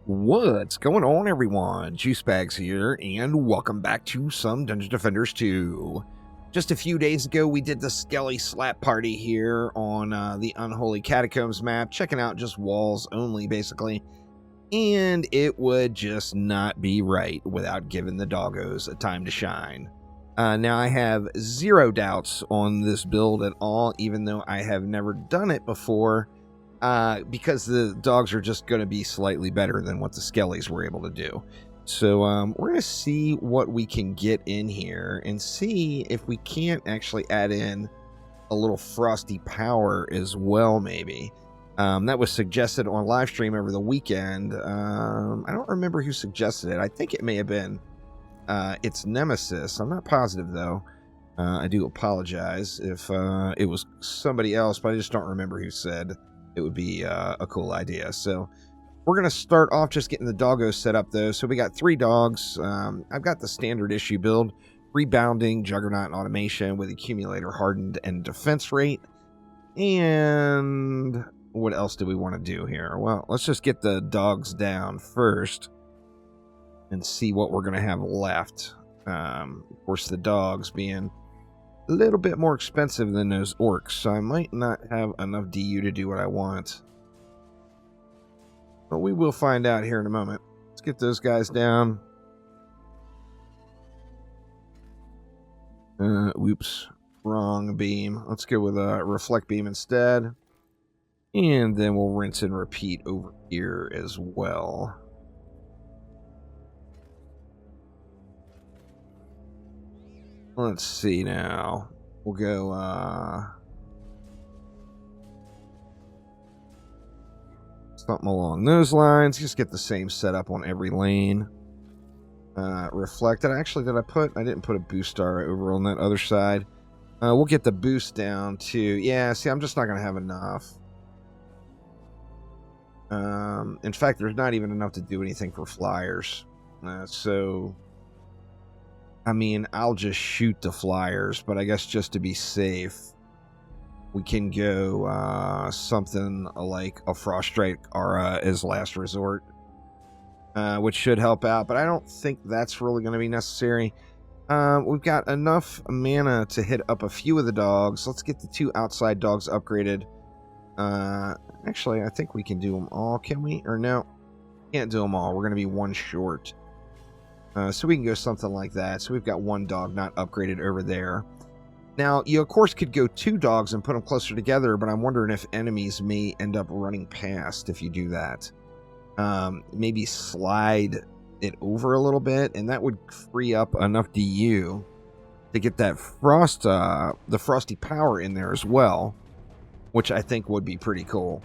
What's going on, everyone? Juicebags here, and welcome back to some Dungeon Defenders 2. Just a few days ago, we did the Skelly slap party here on the Unholy Catacombs map, checking out just walls only, basically. And it would just not be right without giving the doggos a time to shine. Now, I have zero doubts on this build at all, even though I have never done it before. Because the dogs are just going to be slightly better than what the Skellies were able to do. So we're going to see what we can get in here and see if we can't actually add in a little frosty power as well, maybe. That was suggested on live stream over the weekend. I don't remember who suggested it. I think it may have been its Nemesis. I'm not positive, though. I do apologize if it was somebody else, but I just don't remember who said it would be a cool idea. So we're going to start off just getting the doggos set up, though. So we got 3 dogs. I've got the standard issue build, rebounding, juggernaut, and automation with accumulator hardened and defense rate. And what else do we want to do here? Well, let's just get the dogs down first and see what we're going to have left. Of course, the dogs being a little bit more expensive than those orcs, so I might not have enough DU to do what I want. But we will find out here in a moment. Let's get those guys down. Oops, wrong beam. Let's go with a reflect beam instead. And then we'll rinse and repeat over here as well. Let's see now. We'll go, something along those lines. Just get the same setup on every lane. Reflect. I didn't put a boost star over on that other side. We'll get the boost down to, yeah, see, I'm just not going to have enough. In fact, there's not even enough to do anything for flyers. So I mean, I'll just shoot the flyers, but I guess just to be safe, we can go something like a Frost Strike Aura as last resort, which should help out, but I don't think that's really going to be necessary. We've got enough mana to hit up a few of the dogs. Let's get the 2 outside dogs upgraded. Actually, I think we can do them all, can we? Or no, can't do them all. We're going to be 1 short. So we can go something like that. So we've got 1 dog not upgraded over there. Now, you of course could go 2 dogs and put them closer together, but I'm wondering if enemies may end up running past if you do that. Maybe slide it over a little bit, and that would free up enough DU to get that the frosty power in there as well, which I think would be pretty cool.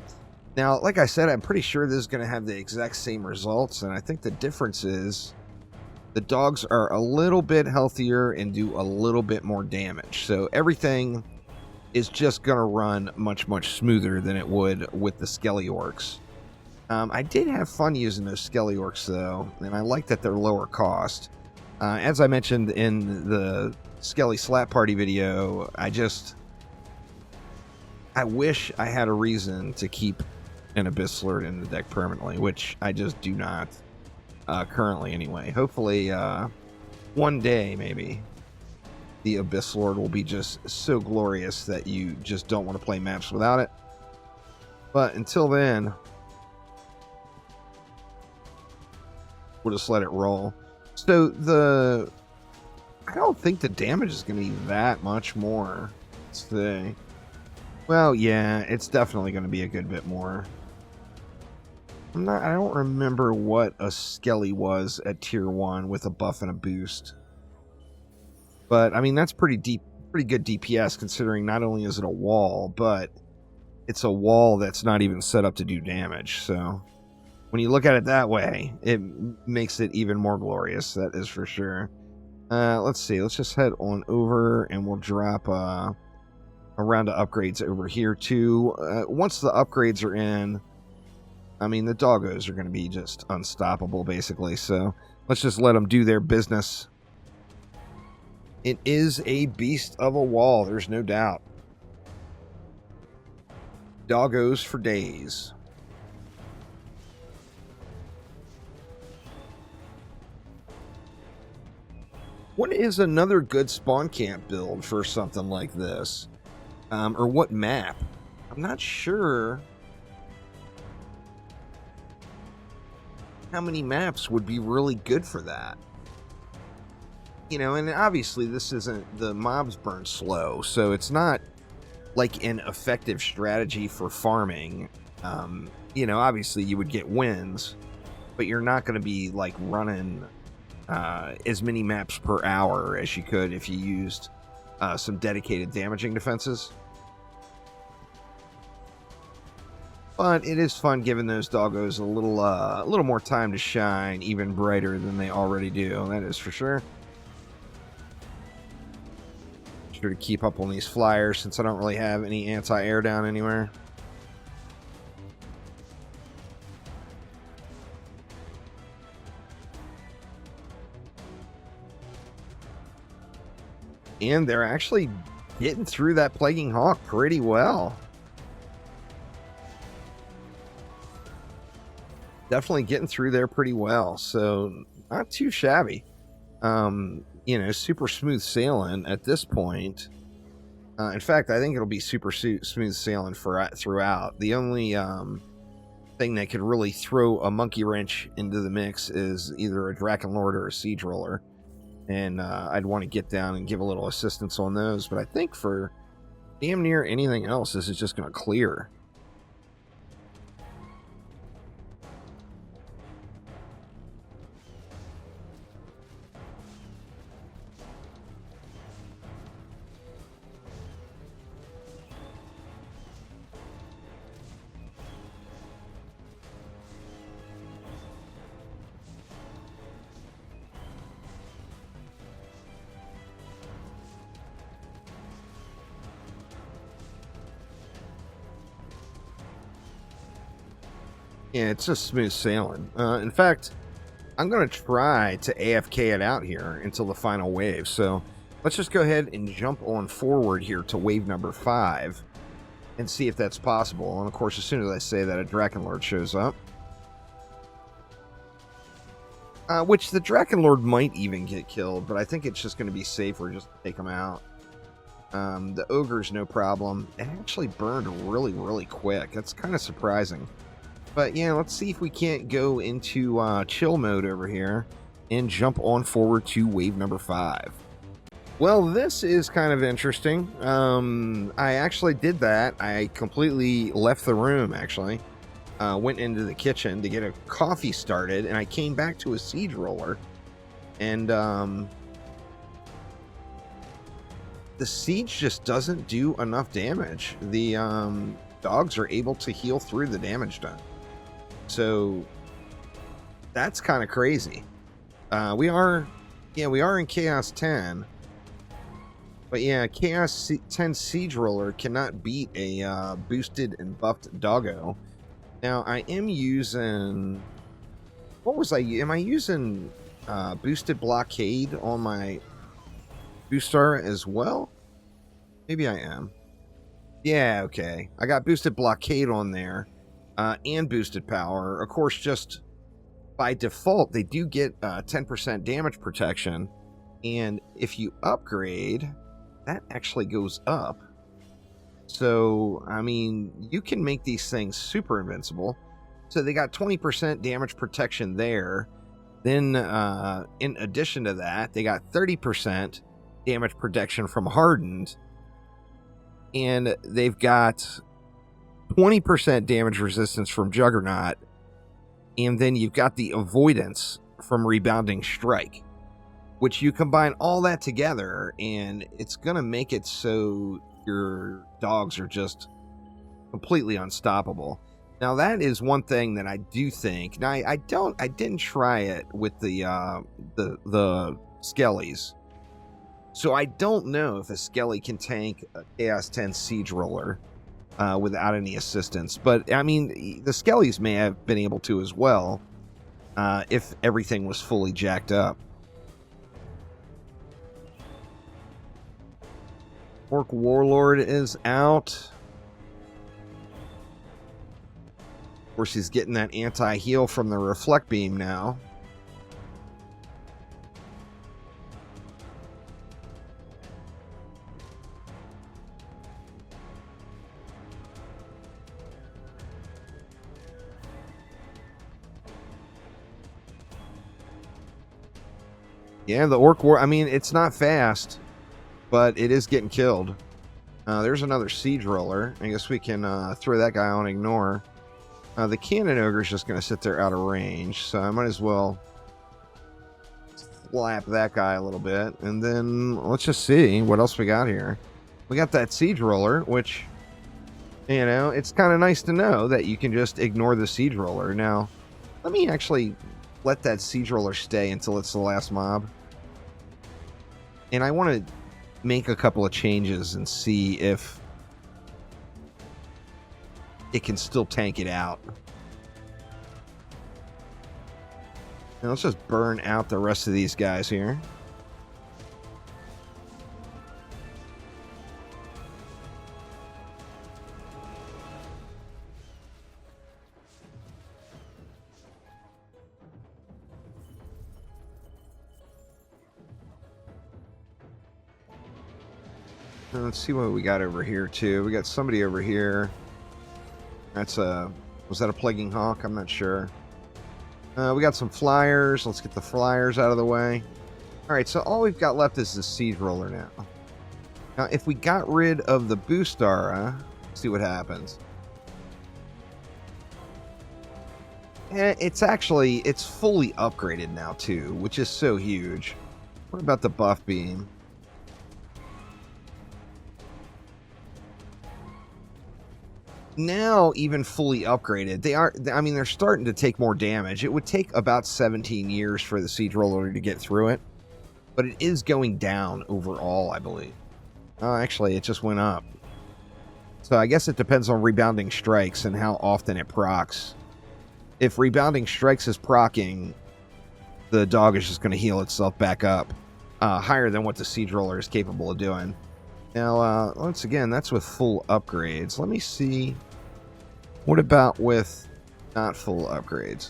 Now, like I said, I'm pretty sure this is going to have the exact same results, and I think the difference is the dogs are a little bit healthier and do a little bit more damage. So everything is just going to run much, much smoother than it would with the Skelly orcs. I did have fun using those Skelly orcs, though, and I like that they're lower cost. As I mentioned in the Skelly slap party video, I wish I had a reason to keep an Abyss Lord in the deck permanently, which I just do not. Currently, anyway. Hopefully, one day, maybe, the Abyss Lord will be just so glorious that you just don't want to play maps without it. But until then, we'll just let it roll. So, I don't think the damage is going to be that much more. Let's see. Well, yeah, it's definitely going to be a good bit more. I don't remember what a Skelly was at tier 1 with a buff and a boost. But, I mean, that's pretty good DPS, considering not only is it a wall, but it's a wall that's not even set up to do damage. So, when you look at it that way, it makes it even more glorious, that is for sure. Let's see, let's just head on over, and we'll drop a round of upgrades over here, too. Once the upgrades are in, I mean, the doggos are going to be just unstoppable, basically. So let's just let them do their business. It is a beast of a wall, there's no doubt. Doggos for days. What is another good spawn camp build for something like this? Or what map? I'm not sure how many maps would be really good for that. You know, and obviously this isn't, the mobs burn slow, so it's not like an effective strategy for farming. You know, obviously you would get wins, but you're not going to be like running as many maps per hour as you could if you used some dedicated damaging defenses. But it is fun giving those doggos a little more time to shine even brighter than they already do. That is for sure. Sure to keep up on these flyers since I don't really have any anti-air down anywhere. And they're actually getting through that Plaguing Hawk pretty well. Definitely getting through there pretty well. So not too shabby. You know, super smooth sailing at this point. In fact, I think it'll be super smooth sailing throughout. The only thing that could really throw a monkey wrench into the mix is either a Drakenlord or a Siege Roller. And I'd want to get down and give a little assistance on those. But I think for damn near anything else, this is just going to clear. Yeah, it's just smooth sailing. In fact, I'm going to try to AFK it out here until the final wave. So let's just go ahead and jump on forward here to wave number 5 and see if that's possible. And of course, as soon as I say that, a Drakenlord shows up. Which the Drakenlord might even get killed, but I think it's just going to be safer just to take him out. The Ogre's no problem. It actually burned really, really quick. That's kind of surprising. But yeah, let's see if we can't go into chill mode over here and jump on forward to wave number 5. Well, this is kind of interesting. I actually did that. I completely left the room, actually. Went into the kitchen to get a coffee started, and I came back to a Siege Roller. And the Siege just doesn't do enough damage. The dogs are able to heal through the damage done. So that's kind of crazy. We are in Chaos 10. But yeah, Chaos 10 Siege Roller cannot beat a boosted and buffed doggo. Now, I am using... What was I... Am I using boosted blockade on my Boostar as well? Maybe I am. Yeah, okay. I got boosted blockade on there. And boosted power. Of course, just by default, they do get 10% damage protection. And if you upgrade, that actually goes up. So, I mean, you can make these things super invincible. So they got 20% damage protection there. Then, in addition to that, they got 30% damage protection from hardened. And they've got 20% damage resistance from Juggernaut, and then you've got the avoidance from Rebounding Strike, which you combine all that together, and it's going to make it so your dogs are just completely unstoppable. Now, that is one thing that I do think. Now, I didn't try it with the Skellies, so I don't know if a Skelly can tank a Chaos 10 Siege Roller without any assistance. But, I mean, the Skellies may have been able to as well if everything was fully jacked up. Orc Warlord is out. Of course, he's getting that anti-heal from the Reflect Beam now. Yeah, the Orc War, I mean, it's not fast, but it is getting killed. There's another Siege Roller. I guess we can throw that guy on ignore. The Cannon Ogre is just going to sit there out of range, so I might as well slap that guy a little bit. And then let's just see what else we got here. We got that Siege Roller, which, you know, it's kind of nice to know that you can just ignore the Siege Roller. Now, let me actually let that Siege Roller stay until it's the last mob. And I want to make a couple of changes and see if it can still tank it out. Now let's just burn out the rest of these guys here. Let's see what we got over here too. We got somebody over here. That's a... was that a Plaguing Hawk? I'm not sure. We got some flyers. Let's get the flyers out of the way. Alright, so all we've got left is the Siege Roller now. Now, if we got rid of the Boostara, let's see what happens. It's actually... it's fully upgraded now too, which is so huge. What about the Buff Beam? Now, even fully upgraded, they're starting to take more damage. It would take about 17 years for the Siege Roller to get through it, but it is going down overall, I believe. Oh, actually, it just went up. So I guess it depends on Rebounding Strikes and how often it procs. If Rebounding Strikes is procking, the dog is just going to heal itself back up higher than what the Siege Roller is capable of doing. Now, once again, that's with full upgrades. Let me see. What about with not full upgrades?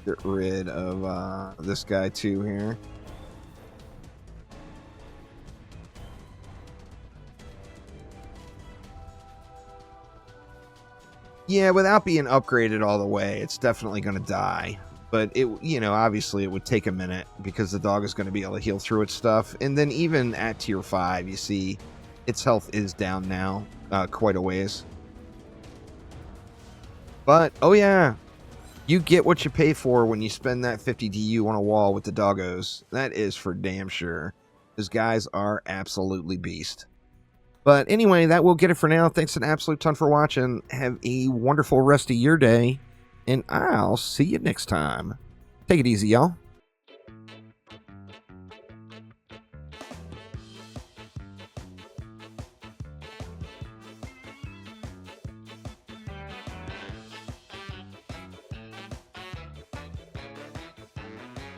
Get rid of this guy too here. Yeah, without being upgraded all the way, it's definitely going to die. But it, you know, obviously it would take a minute because the dog is going to be able to heal through its stuff. And then even at tier 5, you see its health is down now quite a ways. But, oh yeah, you get what you pay for when you spend that 50 DU on a wall with the doggos. That is for damn sure. Those guys are absolutely beast. But anyway, that will get it for now. Thanks an absolute ton for watching. Have a wonderful rest of your day. And I'll see you next time. Take it easy, y'all.